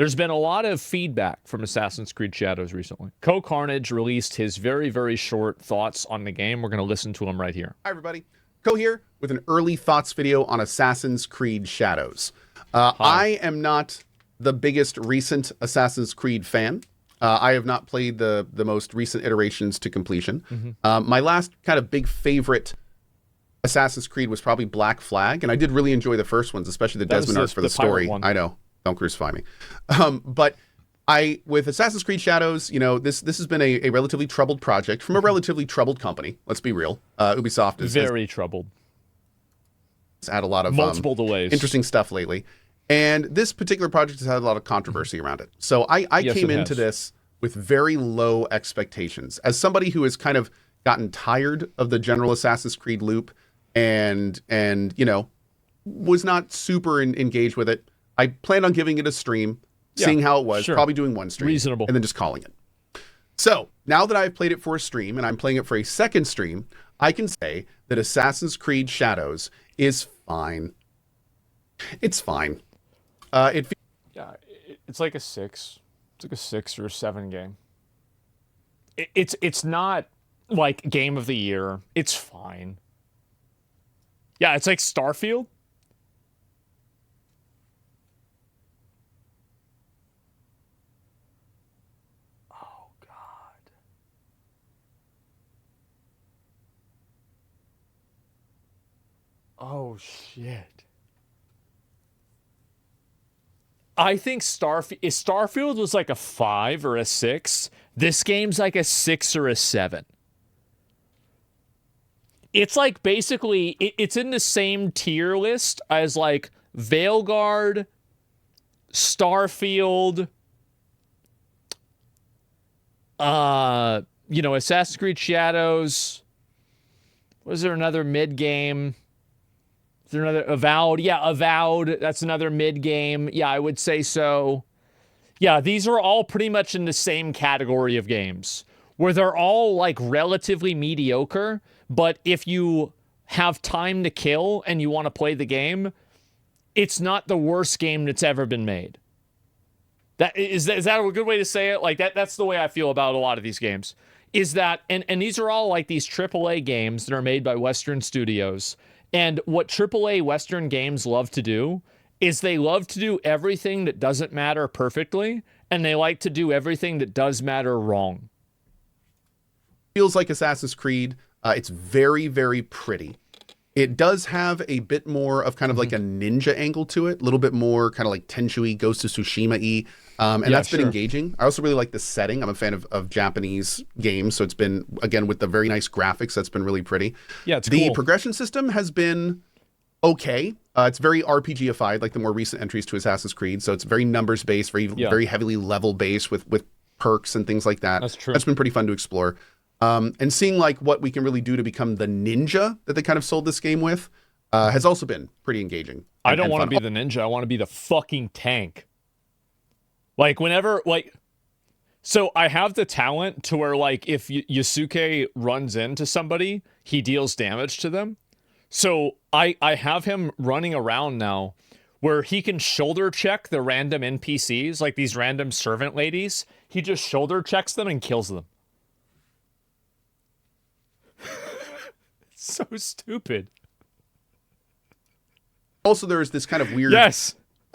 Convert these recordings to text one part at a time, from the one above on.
There's been a lot of feedback from Assassin's Creed Shadows recently. Cohh Carnage released his very, very short thoughts on the game. We're going to listen to him right here. Hi, everybody. Cohh here with an early thoughts video on Assassin's Creed Shadows. I am not the biggest recent Assassin's Creed fan. I have not played the most recent iterations to completion. My last kind of big favorite Assassin's Creed was probably Black Flag, and I did really enjoy the first ones, especially the Desmond arc for the story. I know. Don't crucify me. But with Assassin's Creed Shadows, you know, this has been a relatively troubled project from a relatively troubled company. Let's be real. Ubisoft is very troubled. It's had a lot of multiple delays, interesting stuff lately, and this particular project has had a lot of controversy around it. So I came into this with very low expectations. As somebody who has kind of gotten tired of the general Assassin's Creed loop, and you know, was not super engaged with it. I planned on giving it a stream, seeing how it was, probably doing one stream, reasonable, and then just calling it. So now that I've played it for a stream and I'm playing it for a second stream, I can say that Assassin's Creed Shadows is fine. It's fine. It's like a 6. It's like a 6 or a 7 game. It's not like game of the year. It's fine. Yeah, it's like Starfield. Oh, shit. I think Starfield was like a 5 or a 6. This game's like a 6 or a 7. It's like basically, it's in the same tier list as like Veilguard, Starfield, you know, Assassin's Creed Shadows. Was there another mid game? Is there another Avowed? Yeah, Avowed. That's another mid game. Yeah, I would say so. Yeah, these are all pretty much in the same category of games where they're all like relatively mediocre, but if you have time to kill and you want to play the game, it's not the worst game that's ever been made. Is that a good way to say it? Like that's the way I feel about a lot of these games. Is that and these are all like these AAA games that are made by Western studios. And what AAA Western games love to do is they love to do everything that doesn't matter perfectly, and they like to do everything that does matter wrong. Feels like Assassin's Creed. It's very, very pretty. It does have a bit more of kind of like a ninja angle to it, a little bit more kind of like Tenchu-y, Ghost of Tsushima-y, and that's been engaging. I also really like the setting. I'm a fan of Japanese games, so it's been, again, with the very nice graphics, that's been really pretty. Yeah, it's the cool. progression system has been okay. It's very RPG-ified, like the more recent entries to Assassin's Creed, so it's very numbers-based, very heavily level-based with perks and things like that. That's true. That's been pretty fun to explore. And seeing like what we can really do to become the ninja that they kind of sold this game with has also been pretty engaging. I don't want to be the ninja. I want to be the fucking tank. Like whenever, like, so I have the talent to where like if Yusuke runs into somebody, he deals damage to them. So I have him running around now where he can shoulder check the random NPCs, like these random servant ladies. He just shoulder checks them and kills them. So stupid. Also, there's this kind of weird,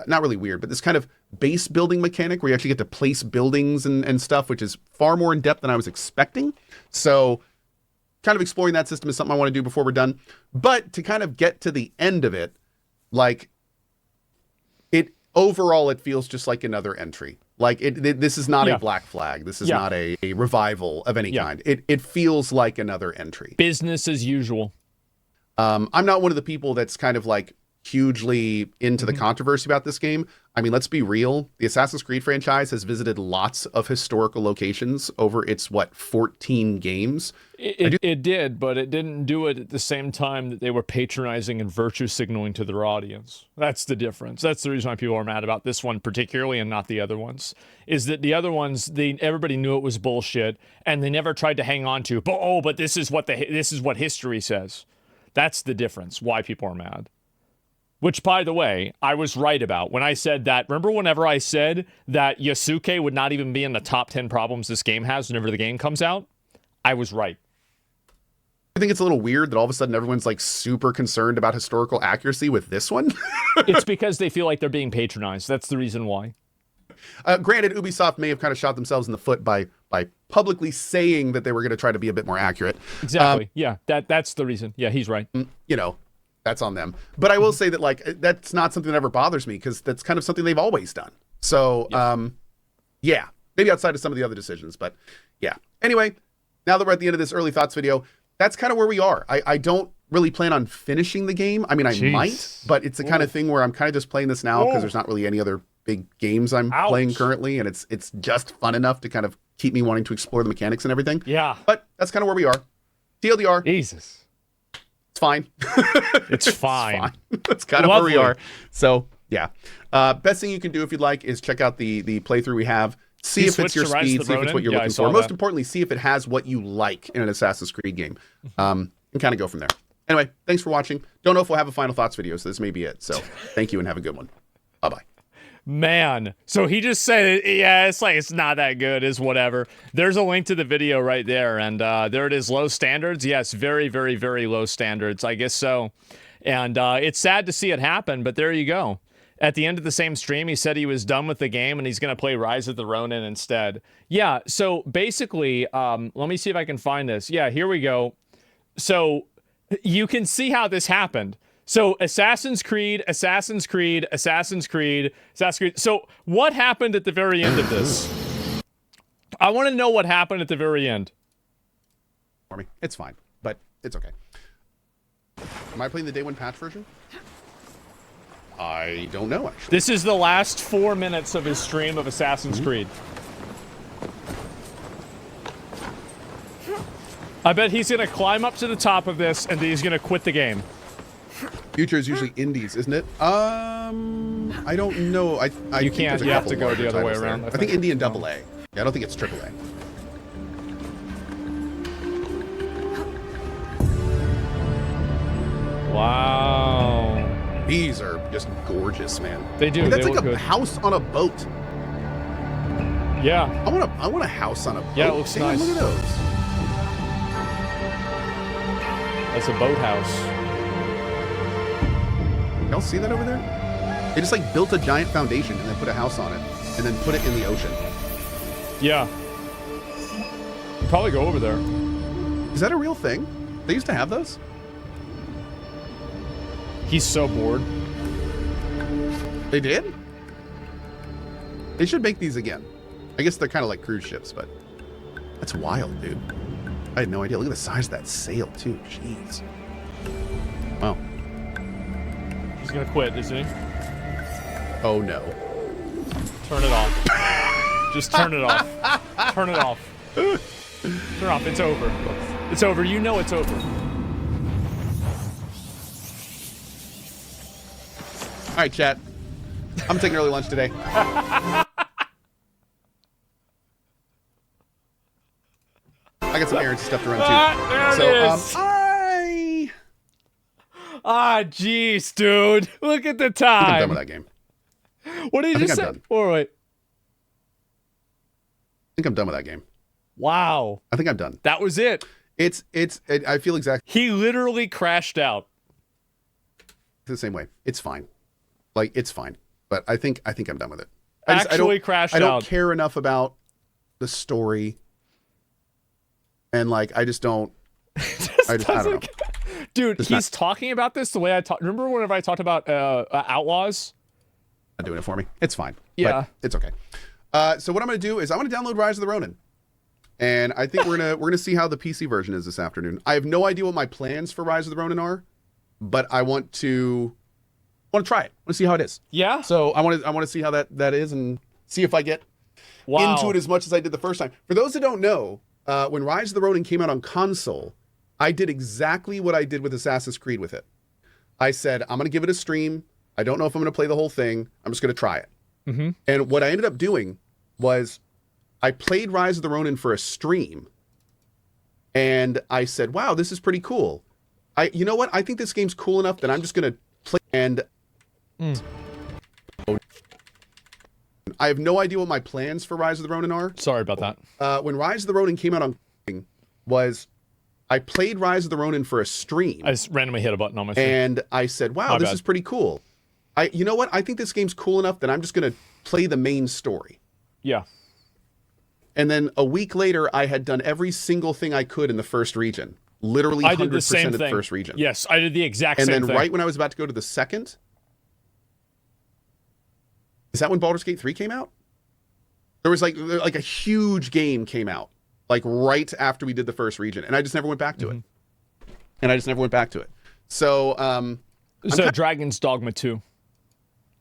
not really weird, but this kind of base building mechanic where you actually get to place buildings and stuff, which is far more in depth than I was expecting. So kind of exploring that system is something I want to do before we're done. But to kind of get to the end of it, like overall, it feels just like another entry. Like this is not a Black Flag. This is not a revival of any kind. It feels like another entry. Business as usual. I'm not one of the people that's kind of like hugely into the controversy about this game. I mean, let's be real. The Assassin's Creed franchise has visited lots of historical locations over its, 14 games? It did, but it didn't do it at the same time that they were patronizing and virtue signaling to their audience. That's the difference. That's the reason why people are mad about this one particularly and not the other ones. Is that the other ones, everybody knew it was bullshit, and they never tried to hang on to, but this is what history says. That's the difference, why people are mad. Which, by the way, I was right about when I said that. Remember whenever I said that Yasuke would not even be in the top 10 problems this game has whenever the game comes out? I was right. I think it's a little weird that all of a sudden everyone's like super concerned about historical accuracy with this one. It's because they feel like they're being patronized. That's the reason why. Granted, Ubisoft may have kind of shot themselves in the foot by publicly saying that they were going to try to be a bit more accurate. Exactly. Yeah, that's the reason. Yeah, he's right. You know, that's on them. But I will say that, like, that's not something that ever bothers me because that's kind of something they've always done. So, yeah, maybe outside of some of the other decisions. But yeah. Anyway, now that we're at the end of this early thoughts video, that's kind of where we are. I don't really plan on finishing the game. I mean, I might, but it's the kind of thing where I'm kind of just playing this now because there's not really any other big games I'm playing currently, and it's just fun enough to kind of keep me wanting to explore the mechanics and everything. Yeah. But that's kind of where we are. TLDR. Jesus. It's fine. It's fine. That's kind of where we are. So, yeah. Best thing you can do if you'd like is check out the playthrough we have. See if it's your speed, see if it's what you're looking for. Most importantly, see if it has what you like in an Assassin's Creed game. And kind of go from there. Anyway, thanks for watching. Don't know if we'll have a final thoughts video, so this may be it. So thank you and have a good one. Bye-bye. Man, so he just said, yeah, it's like, it's not that good, is whatever. There's a link to the video right there, and there it is, low standards. Yes, very, very, very low standards, I guess so. And it's sad to see it happen, but there you go. At the end of the same stream, he said he was done with the game, and he's going to play Rise of the Ronin instead. Yeah, so basically, let me see if I can find this. Yeah, here we go. So you can see how this happened. So Assassin's Creed, Assassin's Creed, Assassin's Creed, Assassin's Creed. So what happened at the very end of this? I want to know what happened at the very end. For me, it's fine, but it's okay. Am I playing the day one patch version? I don't know, actually. This is the last 4 minutes of his stream of Assassin's Creed. I bet he's going to climb up to the top of this, and then he's going to quit the game. Future is usually indies, isn't it? I don't know. I you can't. You have to go the other way around. I think indie and double A. Yeah, I don't think it's triple A. Wow. These are just gorgeous, man. They do. I mean, that's they like a good. house on a boat. Yeah. I want a house on a boat. Yeah, it looks nice. Look at those. That's a boathouse. Y'all see that over there? They just like built a giant foundation and then put a house on it and then put it in the ocean. Yeah. You'd probably go over there. Is that a real thing? They used to have those? He's so bored. They did? They should make these again. I guess they're kind of like cruise ships, but that's wild, dude. I had no idea. Look at the size of that sail, too. Jeez. Wow. He's gonna quit, isn't he? Oh, no. Turn it off. Just turn it off. Turn it off. Turn it off. It's over. It's over. You know it's over. All right, chat. I'm taking early lunch today. I got some errands and stuff to run too. Jeez, dude. Look at the time. I'm done with that game. What did you just say? Oh, wait. I think I'm done with that game. Wow. I think I'm done. That was it. I feel exactly. He literally crashed out. The same way. It's fine. Like, it's fine. But I think I'm done with it. Crashed out. I don't care enough about the story. And like, I just don't. I don't know. Dude, he's talking about this the way I talk. Remember whenever I talked about Outlaws? Not doing it for me. It's fine. Yeah. But it's okay. So what I'm going to do is I'm going to download Rise of the Ronin. And I think we're gonna see how the PC version is this afternoon. I have no idea what my plans for Rise of the Ronin are, but I want to try it. I want to see how it is. Yeah. So I want to see how that is and see if I get into it as much as I did the first time. For those that don't know, when Rise of the Ronin came out on console, I did exactly what I did with Assassin's Creed with it. I said, I'm going to give it a stream. I don't know if I'm going to play the whole thing. I'm just going to try it. Mm-hmm. And what I ended up doing was I played Rise of the Ronin for a stream. And I said, wow, this is pretty cool. You know what? I think this game's cool enough that I'm just going to play. And I have no idea what my plans for Rise of the Ronin are. Sorry about that. When Rise of the Ronin came out on was I played Rise of the Ronin for a stream. I just randomly hit a button on my screen. And I said, wow, this is pretty cool. You know what? I think this game's cool enough that I'm just going to play the main story. Yeah. And then a week later, I had done every single thing I could in the first region. Literally 100% of the first region. Yes, I did the exact same thing. And then right when I was about to go to the second, is that when Baldur's Gate 3 came out? There was like a huge game came out, like right after we did the first region. And I just never went back to it. So, Dragon's Dogma 2.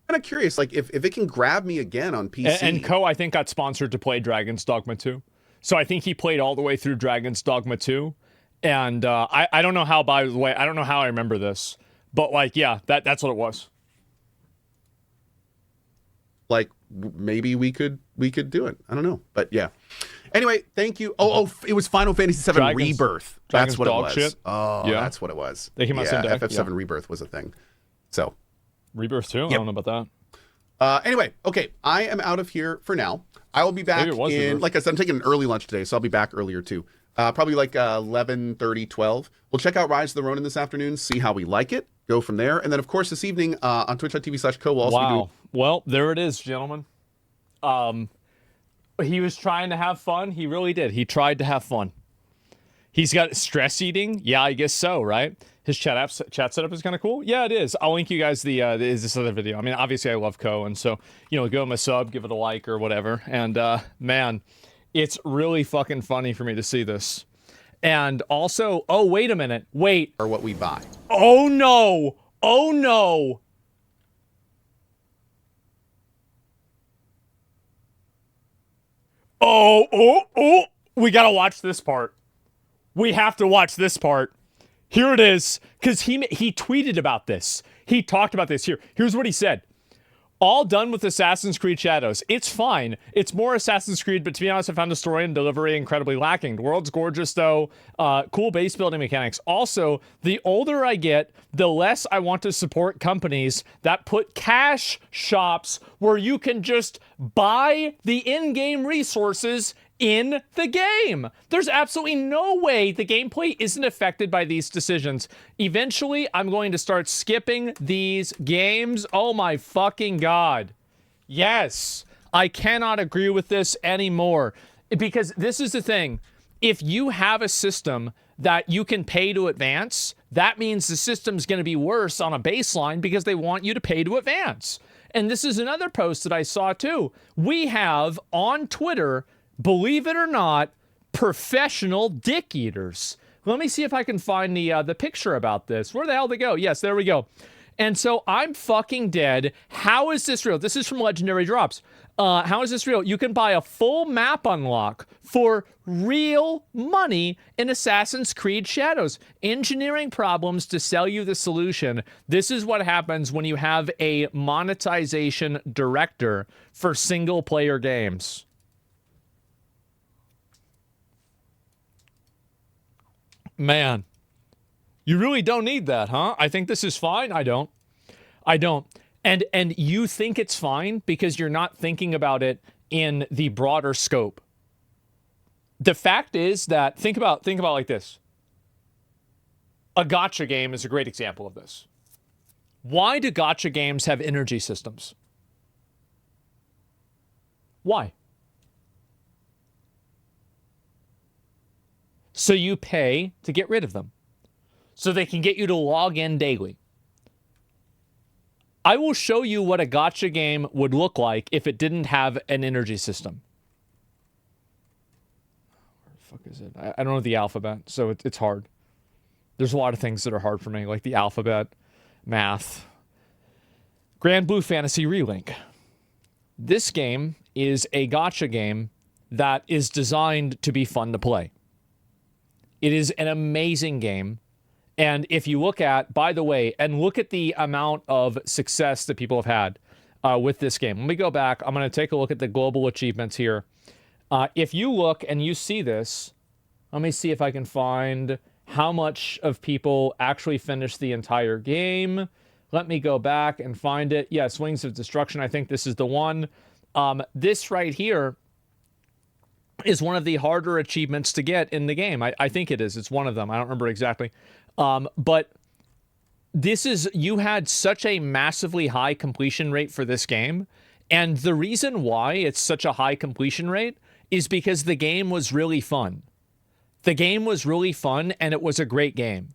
Kind of curious, like if it can grab me again on PC. And Cohh, I think, got sponsored to play Dragon's Dogma 2. So I think he played all the way through Dragon's Dogma 2. And I don't know how, by the way, I don't know how I remember this. But like, yeah, that's what it was. Like maybe we could do it. I don't know. But yeah. Anyway, thank you. Oh, it was Final Fantasy VII Rebirth. That's what it was. Shit. Oh, yeah. That's what it was. They came out same day. FF7 Rebirth was a thing. So Rebirth too? Yep. I don't know about that. Anyway, okay. I am out of here for now. I will be back in, like I said, I'm taking an early lunch today, so I'll be back earlier too. Probably like 11:30, 12. We'll check out Rise of the Ronin this afternoon, see how we like it, go from there. And then, of course, this evening on twitch.tv/Cohh, we'll also be doing... Well, there it is, gentlemen. He was trying to have fun. He really did. He tried to have fun. He's got stress eating. Yeah, I guess so, right? His chat setup is kind of cool. Yeah, it is. I'll link you guys this other video. I mean, obviously, I love Cohh, and so, you know, give him a sub, give it a like or whatever. And, man, it's really fucking funny for me to see this. And also, oh, wait a minute. Wait. Or what we buy. Oh, no. Oh, no. Oh, we gotta watch this part. We have to watch this part. Here it is, because he tweeted about this. He talked about this. Here's what he said. All done with Assassin's Creed Shadows. It's fine. It's more Assassin's Creed, but to be honest, I found the story and delivery incredibly lacking. The world's gorgeous, though. Cool base building mechanics. Also, the older I get, the less I want to support companies that put cash shops where you can just buy the in-game resources in the game. There's absolutely no way the gameplay isn't affected by these decisions. Eventually, I'm going to start skipping these games. Oh my fucking God. Yes, I cannot agree with this anymore. Because this is the thing. If you have a system that you can pay to advance, that means the system's going to be worse on a baseline because they want you to pay to advance. And this is another post that I saw too. We have on Twitter, believe it or not, professional dick eaters. Let me see if I can find the picture about this. Where the hell did they go? Yes, there we go. And so I'm fucking dead. How is this real? This is from Legendary Drops. How is this real? You can buy a full map unlock for real money in Assassin's Creed Shadows. Engineering problems to sell you the solution. This is what happens when you have a monetization director for single-player games. Man, you really don't need that, huh? I think this is fine. I don't. And you think it's fine because you're not thinking about it in the broader scope. The fact is that think about like this. A gacha game is a great example of this. Why do gacha games have energy systems? Why? So you pay to get rid of them. So they can get you to log in daily. I will show you what a gacha game would look like if it didn't have an energy system. Where the fuck is it? I don't know the alphabet, so it's hard. There's a lot of things that are hard for me, like the alphabet, math. Grand Blue Fantasy Relink. This game is a gacha game that is designed to be fun to play. It is an amazing game. And if you look at, by the way, and look at the amount of success that people have had with this game. Let me go back. I'm going to take a look at the global achievements here. If you look and you see this, let me see if I can find how much of people actually finished the entire game. Let me go back and find it. Yes, Wings of Destruction. I think this is the one. This right here is one of the harder achievements to get in the game. I think it is. It's one of them. I don't remember exactly. But this is, you had such a massively high completion rate for this game. And the reason why it's such a high completion rate is because the game was really fun. The game was really fun, and it was a great game.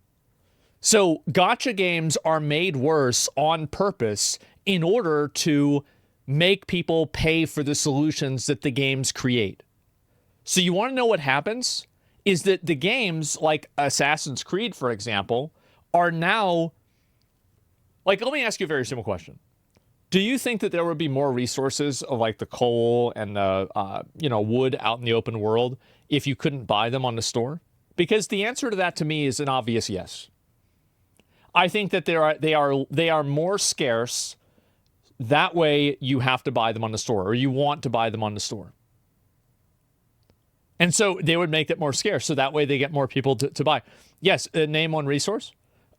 So gacha games are made worse on purpose in order to make people pay for the solutions that the games create. So you want to know what happens? Is that the games like Assassin's Creed, for example, are now... Like, let me ask you a very simple question. Do you think that there would be more resources of like the coal and the wood out in the open world if you couldn't buy them on the store? Because the answer to that to me is an obvious yes. I think that they are more scarce. That way you have to buy them on the store, or you want to buy them on the store. And so they would make it more scarce, so that way they get more people to buy. Yes, name one resource.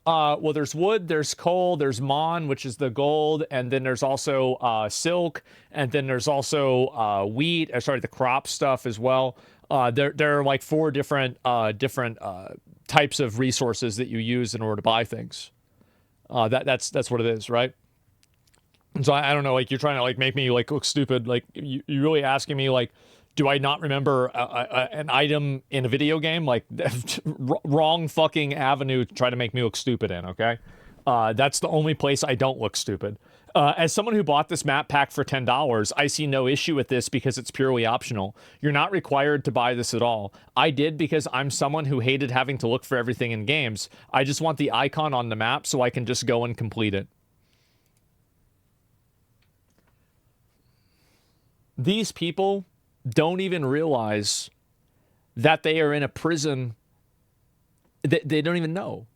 Well, there's wood, there's coal, there's mon, which is the gold, and then there's also silk, and then there's also wheat, the crop stuff as well. There are like 4 different types of resources that you use in order to buy things. That's what it is, right? And so I don't know, like, you're trying to like make me like look stupid. Like, you're really asking me like, do I not remember an item in a video game? Like, wrong fucking avenue to try to make me look stupid in, okay? That's the only place I don't look stupid. As someone who bought this map pack for $10, I see no issue with this because it's purely optional. You're not required to buy this at all. I did because I'm someone who hated having to look for everything in games. I just want the icon on the map so I can just go and complete it. These people don't even realize that they are in a prison. They don't even know.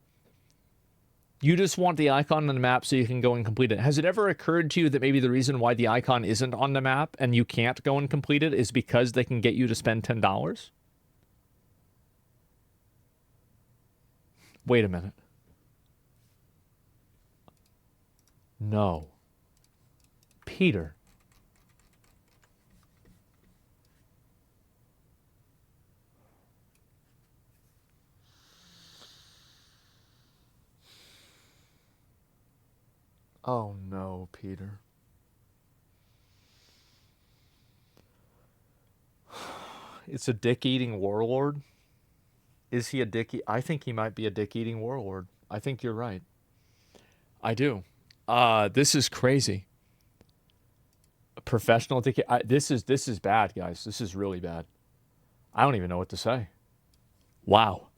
You just want the icon on the map so you can go and complete it. Has it ever occurred to you that maybe the reason why the icon isn't on the map and you can't go and complete it is because they can get you to spend $10? Wait a minute. No. Peter. Oh no, Peter. It's a dick-eating warlord? Is he a dick? I think he might be a dick-eating warlord. I think you're right. I do. This is crazy. A professional dick. This is bad, guys. This is really bad. I don't even know what to say. Wow.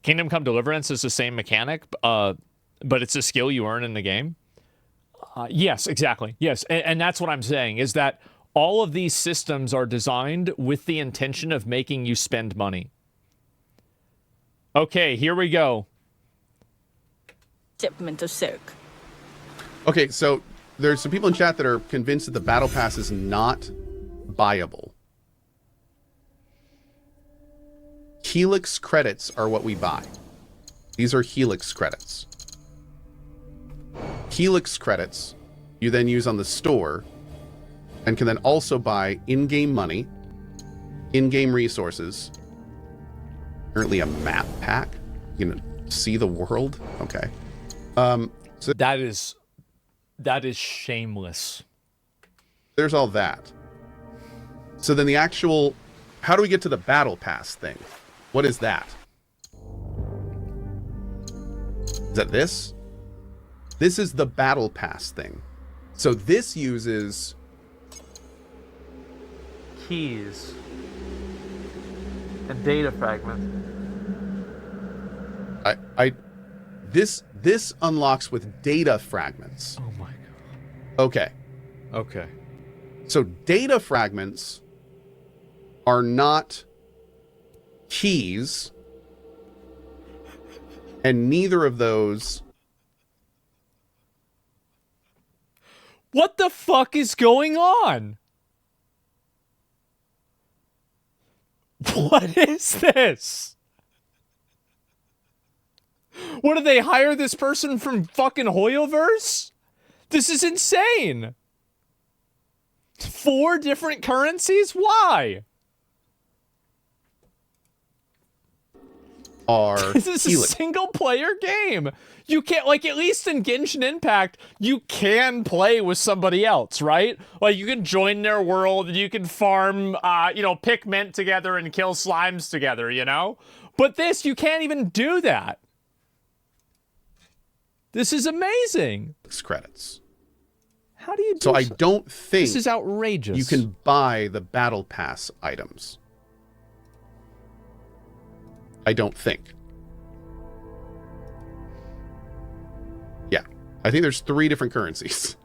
Kingdom Come Deliverance is the same mechanic, but it's a skill you earn in the game. Yes, exactly. Yes, and that's what I'm saying, is that all of these systems are designed with the intention of making you spend money. Okay, here we go. Shipment of silk. Okay, so there's some people in chat that are convinced that the battle pass is not buyable. Helix credits are what we buy. These are Helix credits. Helix credits you then use on the store and can then also buy in-game money, in-game resources, currently a map pack. You can see the world. Okay. So that is shameless. There's all that. So then the actual, how do we get to the battle pass thing? What is that? Is that this? This is the battle pass thing. So this uses keys and data fragments. This unlocks with data fragments. Oh my god. Okay. Okay. So data fragments are not keys, and neither of those. What the fuck is going on? What is this? What, did they hire this person from fucking Hoyoverse? This is insane. 4 different currencies? Why? This is a single player game. You can't, like, at least in Genshin Impact, you can play with somebody else, right? Like, you can join their world, and you can farm, you know, pick mint together and kill slimes together, you know? But this, you can't even do that. This is amazing. Credits. How do you do so? I don't think this is outrageous. You can buy the battle pass items. I don't think. Yeah, I think there's 3 different currencies.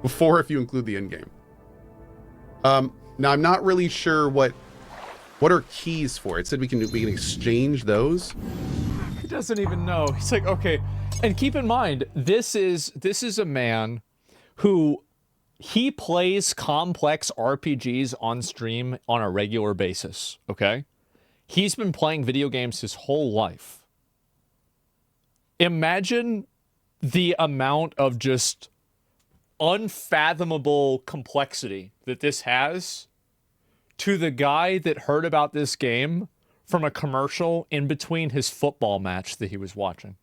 4 if you include the in-game. Now I'm not really sure what are keys for. It said we can exchange those. He doesn't even know. He's like, okay. And keep in mind, this is a man who he plays complex RPGs on stream on a regular basis, okay? He's been playing video games his whole life. Imagine the amount of just unfathomable complexity that this has to the guy that heard about this game from a commercial in between his football match that he was watching.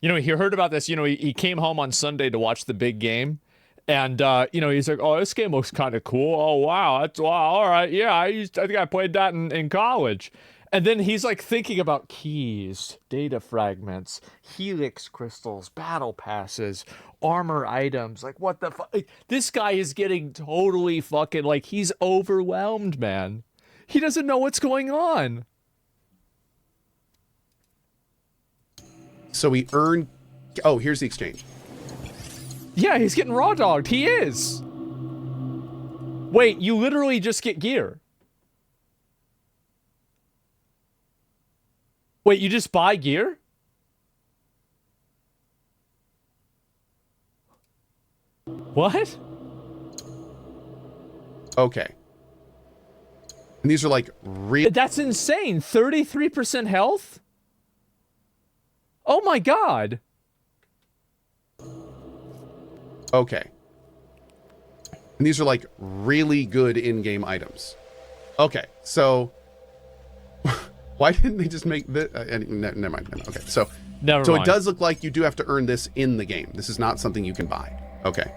You know, he heard about this, you know, he came home on Sunday to watch the big game. And, you know, he's like, oh, this game looks kind of cool. Oh, wow. That's, wow. All right. Yeah, I think I played that in college. And then he's like thinking about keys, data fragments, helix crystals, battle passes, armor items. Like, what the fuck? Like, this guy is getting totally fucking, like, he's overwhelmed, man. He doesn't know what's going on. So we earn... Oh, here's the exchange. Yeah, he's getting raw dogged. He is. Wait, you literally just get gear. Wait, you just buy gear? What? Okay. And these are like real... That's insane. 33% health? Oh my god. Okay. And these are like really good in-game items. Okay, so why didn't they just make this? Never mind. Okay, so Never mind. It does look like you do have to earn this in the game. This is not something you can buy. Okay.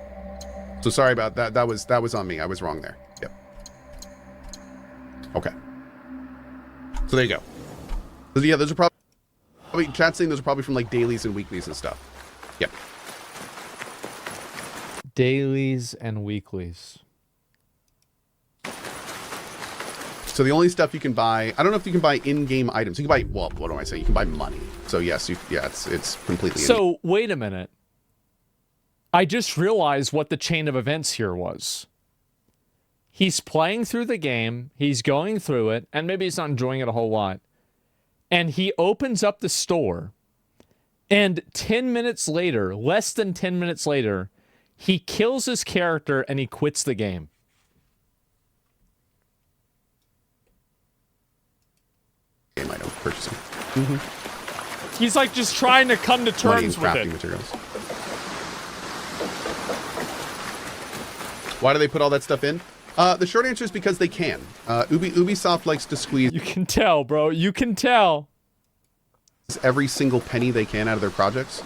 So sorry about that. That was on me. I was wrong there. Yep. Okay. So there you go. So yeah, those are probably chat's saying those are probably from like dailies and weeklies and stuff. Yep. Dailies and weeklies. So the only stuff you can buy, I don't know if you can buy in-game items. You can buy, well, what do I say? You can buy money. So yes, it's completely. So wait a minute. I just realized what the chain of events here was. He's playing through the game, he's going through it, and maybe he's not enjoying it a whole lot. And he opens up the store, and 10 minutes later, less than 10 minutes later, he kills his character and he quits the game. Game item purchasing. Mm-hmm. He's like just trying to come to terms with it. Materials. Why do they put all that stuff in? The short answer is because they can. Ubisoft likes to squeeze. You can tell, bro. You can tell. Every single penny they can out of their projects.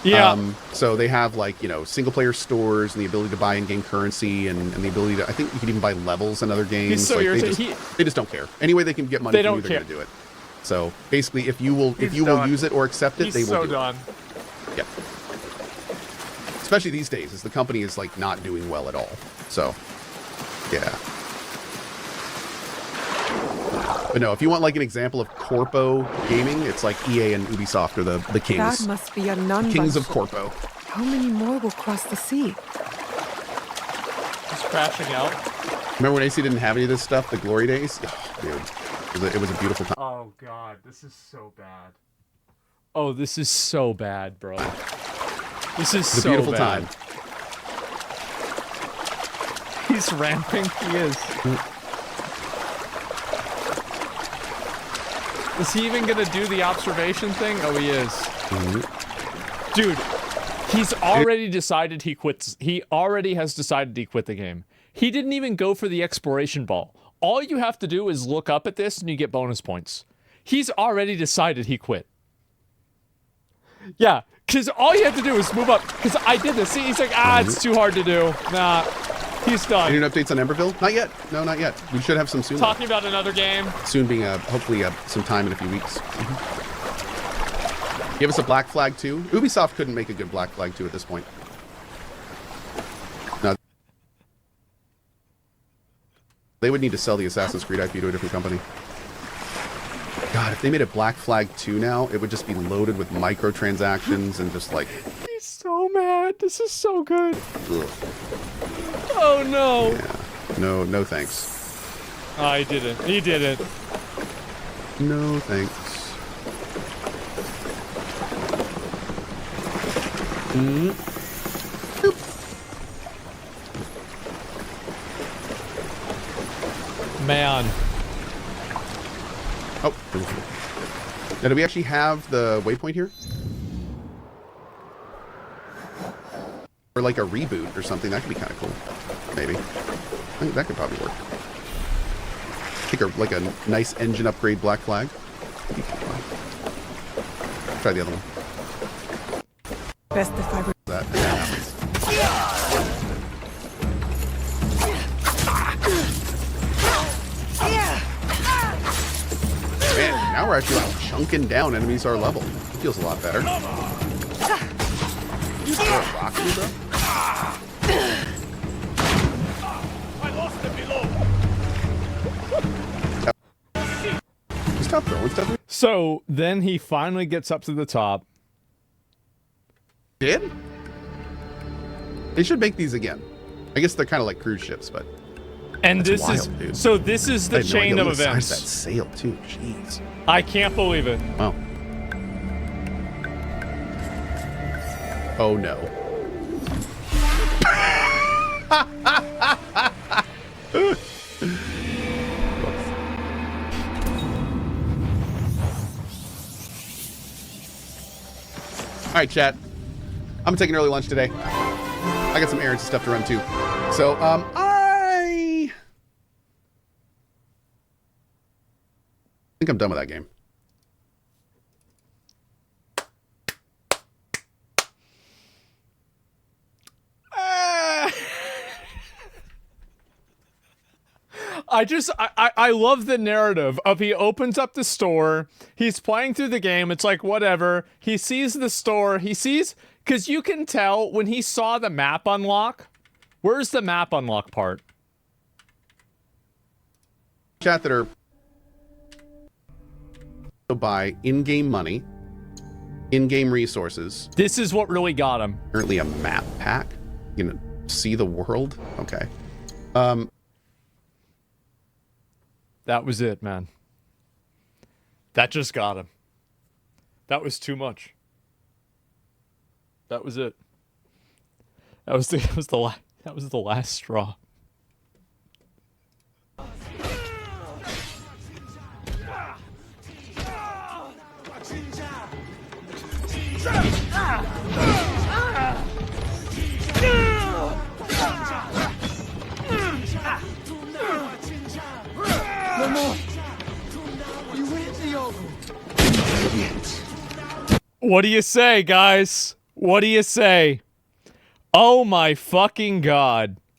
Yeah. So they have like, you know, single player stores and the ability to buy in-game currency and the ability to, I think you can even buy levels in other games. He's so like, irritated. They just don't care. Any way they can get money from you, they're going to do it. So basically, if you will use it or accept it, they will do it. Yep. Especially these days, as the company is like not doing well at all. So, yeah. But no, if you want like an example of Corpo gaming, it's like EA and Ubisoft are the kings. That must be a nun. Kings of Corpo. How many more will cross the sea? Just crashing out. Remember when AC didn't have any of this stuff? The glory days? Oh, dude, it was a beautiful time. Oh god, this is so bad. Oh, this is so bad, bro. This is so a beautiful bad. time. He's ramping. He is. Is he even gonna do the observation thing? Oh, he is. Dude, he's already decided he quits. He already has decided he quit the game. He didn't even go for the exploration ball. All you have to do is look up at this and you get bonus points. He's already decided he quit. Yeah, because all you have to do is move up. Because I did this. See, he's like, it's too hard to do. Nah, he's done. Any updates on Emberville? Not yet. No, not yet. We should have some soon. Talking about another game. Soon being, hopefully, some time in a few weeks. Give us a Black Flag 2. Ubisoft couldn't make a good Black Flag 2 at this point. No. They would need to sell the Assassin's Creed IP to a different company. God, if they made a Black Flag 2 now, it would just be loaded with microtransactions and just like... He's so mad. This is so good. Ugh. Oh, no. Yeah. No thanks. Oh, he didn't. He didn't. No thanks. Man. Oh. Now, do we actually have the waypoint here? Or like a reboot or something. That could be kind of cool. Maybe. I think that could probably work. I think like a nice engine upgrade Black Flag. Try the other one. Best if I were... That happens. Man, now we're actually like chunking down enemies our level. It feels a lot better. You throw a rock through, bro? I lost it below. Stop throwing stuff. So then he finally gets up to the top. Did? They should make these again. I guess they're kind of like cruise ships, but And that's this wild, is dude. so. This is the I had no chain idea of the size events. of that sail too. Jeez. I can't believe it. Wow. Oh no. All right, chat. I'm taking early lunch today. I got some errands and stuff to run too. So, I think I'm done with that game. I love the narrative of he opens up the store, he's playing through the game, it's like whatever, he sees the store, because you can tell when he saw the map unlock. Where's the map unlock part? Chat that are buy in-game money, in-game resources. This is what really got him. Apparently a map pack. You know, see the world. Okay. That was it, man. That just got him. That was too much. That was it. That was the last straw. No more. You win the over. What do you say, guys? What do you say? Oh my fucking god.